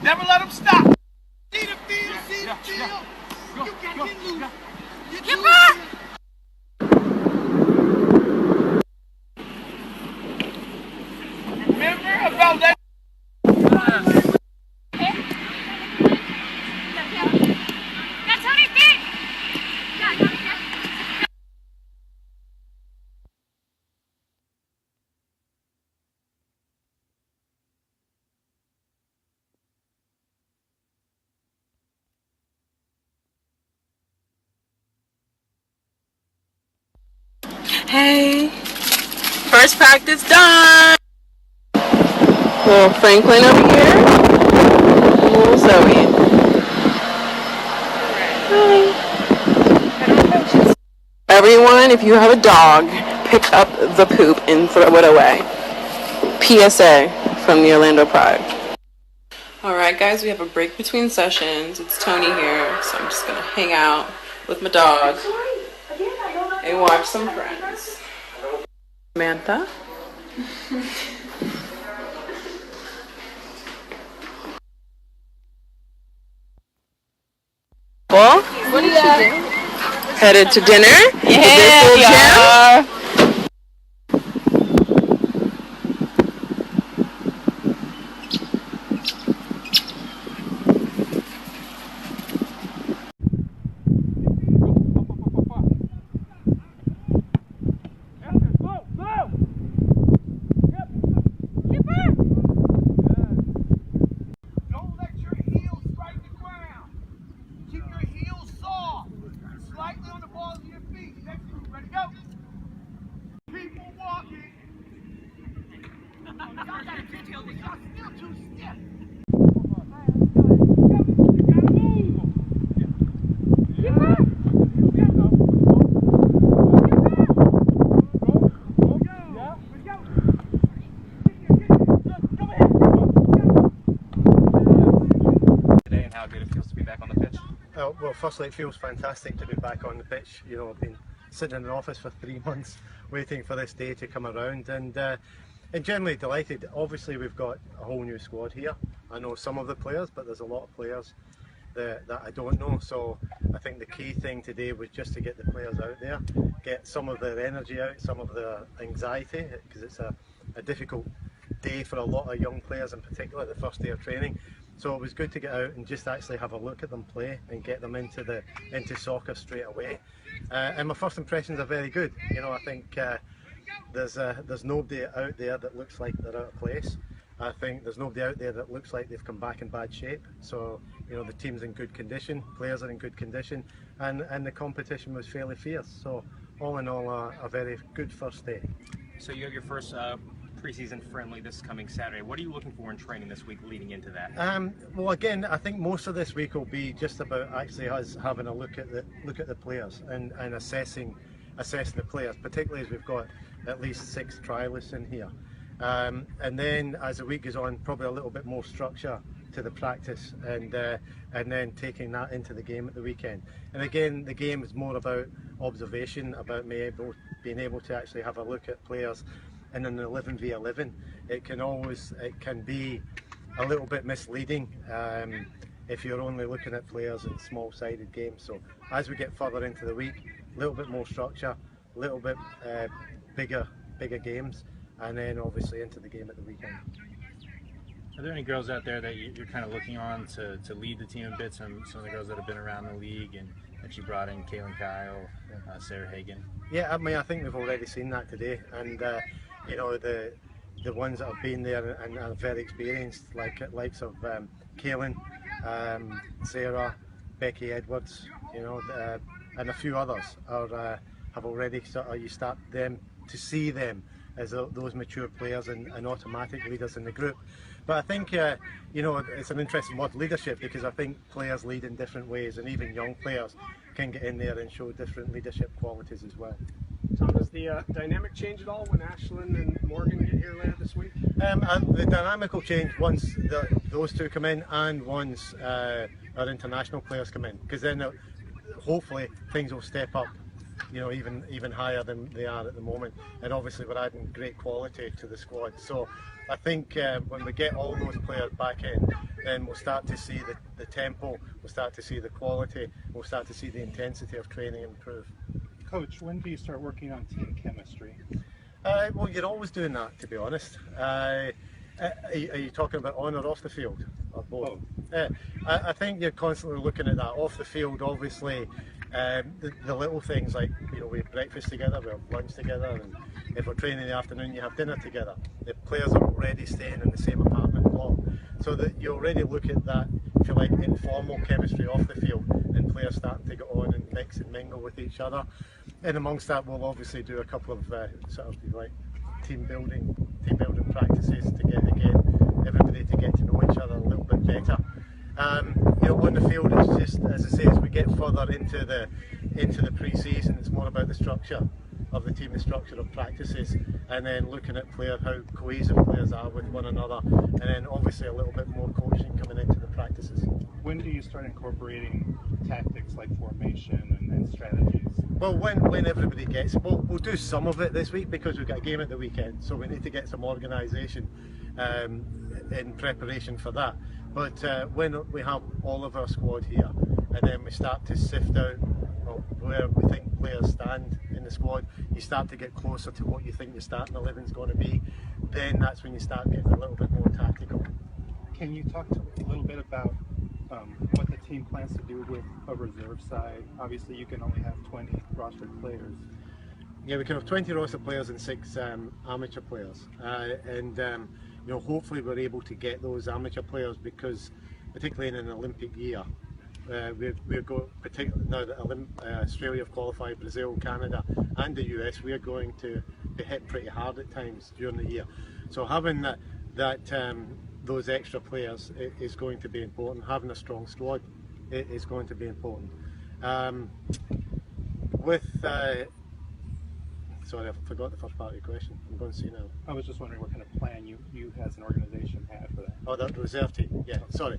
Never let them stop. See the field, see the field. You got to get loose. Get loose. Remember about that? Hey, first practice done. Little Franklin over here. Little Zoe. Hi. Everyone, if you have a dog, pick up the poop and throw it away. PSA from the Orlando Pride. Alright guys, we have a break between sessions. It's Tony here, so I'm just gonna hang out with my dog and watch some Friends. Samantha? Well, what is she doing? Headed to dinner? Yeah. Well, firstly, it feels fantastic to be back on the pitch. You know, I've been sitting in an office for 3 months waiting for this day to come around, and generally delighted. Obviously, we've got a whole new squad here. I know some of the players, but there's a lot of players that I don't know. So I think the key thing today was just to get the players out there, get some of their energy out, some of their anxiety, because it's a difficult day for a lot of young players, in particular the first day of training. So it was good to get out and just actually have a look at them play and get them into soccer straight away. And my first impressions are very good. You know, I think there's nobody out there that looks like they're out of place. I think there's nobody out there that looks like they've come back in bad shape. So, you know, the team's in good condition, players are in good condition, and the competition was fairly fierce. So all in all, a very good first day. So you have your first preseason friendly this coming Saturday. What are you looking for in training this week leading into that? Well, again, I think most of this week will be just about actually us having a look at the players and assessing the players, particularly as we've got at least 6 trialists in here. And then as the week goes on, probably a little bit more structure to the practice, and then taking that into the game at the weekend. And again, the game is more about observation, about being able to actually have a look at players in an 11v11. It can be a little bit misleading if you're only looking at players in small-sided games. So as we get further into the week, a little bit more structure, a little bit bigger games, and then obviously into the game at the weekend. Are there any girls out there that you're kind of looking on to lead the team a bit? Some of the girls that have been around the league and that you brought in, Kaylin Kyle, Sarah Hagan? Yeah, I mean, I think we've already seen that today, and you know, the ones that have been there and are very experienced, likes of Kaylin, Sarah, Becky Edwards, you know, and a few others have already you start them to see them as those mature players and automatic leaders in the group. But I think you know, it's an interesting word, leadership, because I think players lead in different ways, and even young players can get in there and show different leadership qualities as well. Tom, does the dynamic change at all when Ashlyn and Morgan get here later this week? The dynamic will change once those two come in, and once our international players come in, because then hopefully things will step up, you know, even higher than they are at the moment. And obviously we're adding great quality to the squad, so I think when we get all those players back in, then we'll start to see the tempo, we'll start to see the quality, we'll start to see the intensity of training improve. Coach, when do you start working on team chemistry? Well, you're always doing that, to be honest. Are you talking about on or off the field? Or both? I think you're constantly looking at that. Off the field, obviously, the little things like, we have breakfast together, we have lunch together, and if we're training in the afternoon, you have dinner together. The players are already staying in the same apartment block, so that you already look at that, if you like, informal chemistry off the field, and players starting to get on and mix and mingle with each other. And amongst that, we'll obviously do a couple of sort of like team building practices to get everybody to get to know each other a little bit better. On the field, it's just, as I say, as we get further into the pre-season, it's more about the structure of the team, the structure of practices, and then looking at how cohesive players are with one another, and then obviously a little bit more coaching coming into the practices. When do you start incorporating tactics like formation and strategies? Well, when everybody gets it, we'll do some of it this week because we've got a game at the weekend, so we need to get some organisation in preparation for that. But when we have all of our squad here, and then we start to sift out where we think players stand in the squad, you start to get closer to what you think your starting 11 is going to be, then that's when you start getting a little bit more tactical. Can you talk a little bit about what the team plans to do with a reserve side? Obviously, you can only have 20 rostered players. Yeah, we can have 20 roster players and 6 amateur players, and hopefully we're able to get those amateur players, because particularly in an Olympic year, we've got, particularly now that Australia have qualified, Brazil, Canada and the US, we are going to be hit pretty hard at times during the year. So having those extra players is going to be important. Having a strong squad is going to be important. Sorry, I forgot the first part of your question. I'm going to see now. I was just wondering what kind of plan you as an organisation had for that. Oh, the reserve team. Yeah, sorry.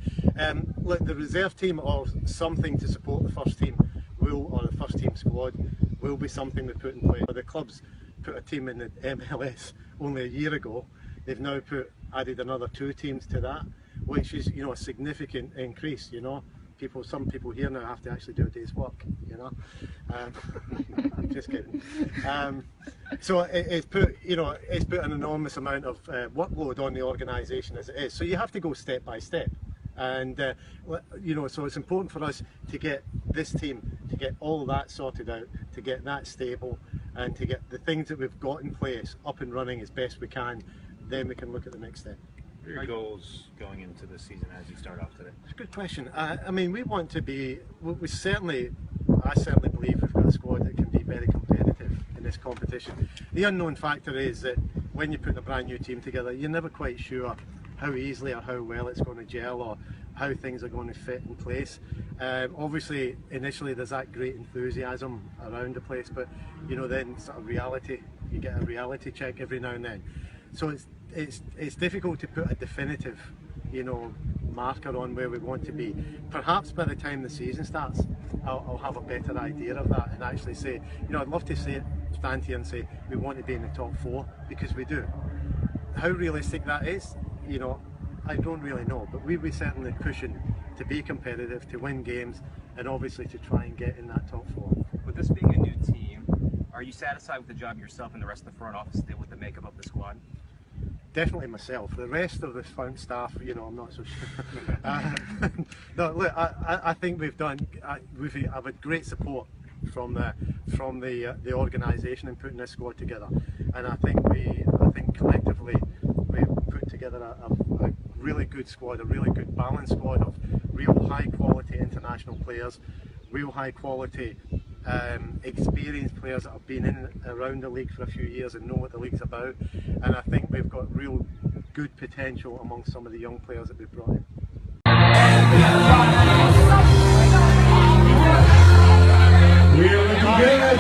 Look, the reserve team, or something to support the first team, or the first team squad, will be something we put in place. The clubs put a team in the MLS only a year ago. They've now added another 2 teams to that, which is a significant increase. Some people here now have to actually do a day's work. Just kidding. So it's put an enormous amount of workload on the organisation as it is. So you have to go step by step, and so it's important for us to get this team, to get all that sorted out, to get that stable, and to get the things that we've got in place up and running as best we can. Then we can look at the next step. What are your goals going into the season as you start off today? It's a good question. I mean, we want to be, I certainly believe we've got a squad that can be very competitive in this competition. The unknown factor is that when you put a brand new team together, you're never quite sure how easily or how well it's going to gel, or how things are going to fit in place. Obviously, initially there's that great enthusiasm around the place, but then sort of reality, you get a reality check every now and then. So it's difficult to put a definitive, marker on where we want to be. Perhaps by the time the season starts, I'll have a better idea of that, and actually say, I'd love to stand here and say we want to be in the top 4, because we do. How realistic that is, I don't really know, but we'll be certainly pushing to be competitive, to win games, and obviously to try and get in that top 4. With this being a new team, are you satisfied with the job yourself and the rest of the front office did with the makeup of the squad? Definitely myself. The rest of the front staff, I'm not so sure. No, look, I think we've had great support from the organisation in putting this squad together, and I think collectively we've put together a really good squad, a really good balanced squad of real high quality international players, real high quality experienced players that have been around the league for a few years and know what the league's about, and I think we've got real good potential among some of the young players that we've brought in. We're looking good.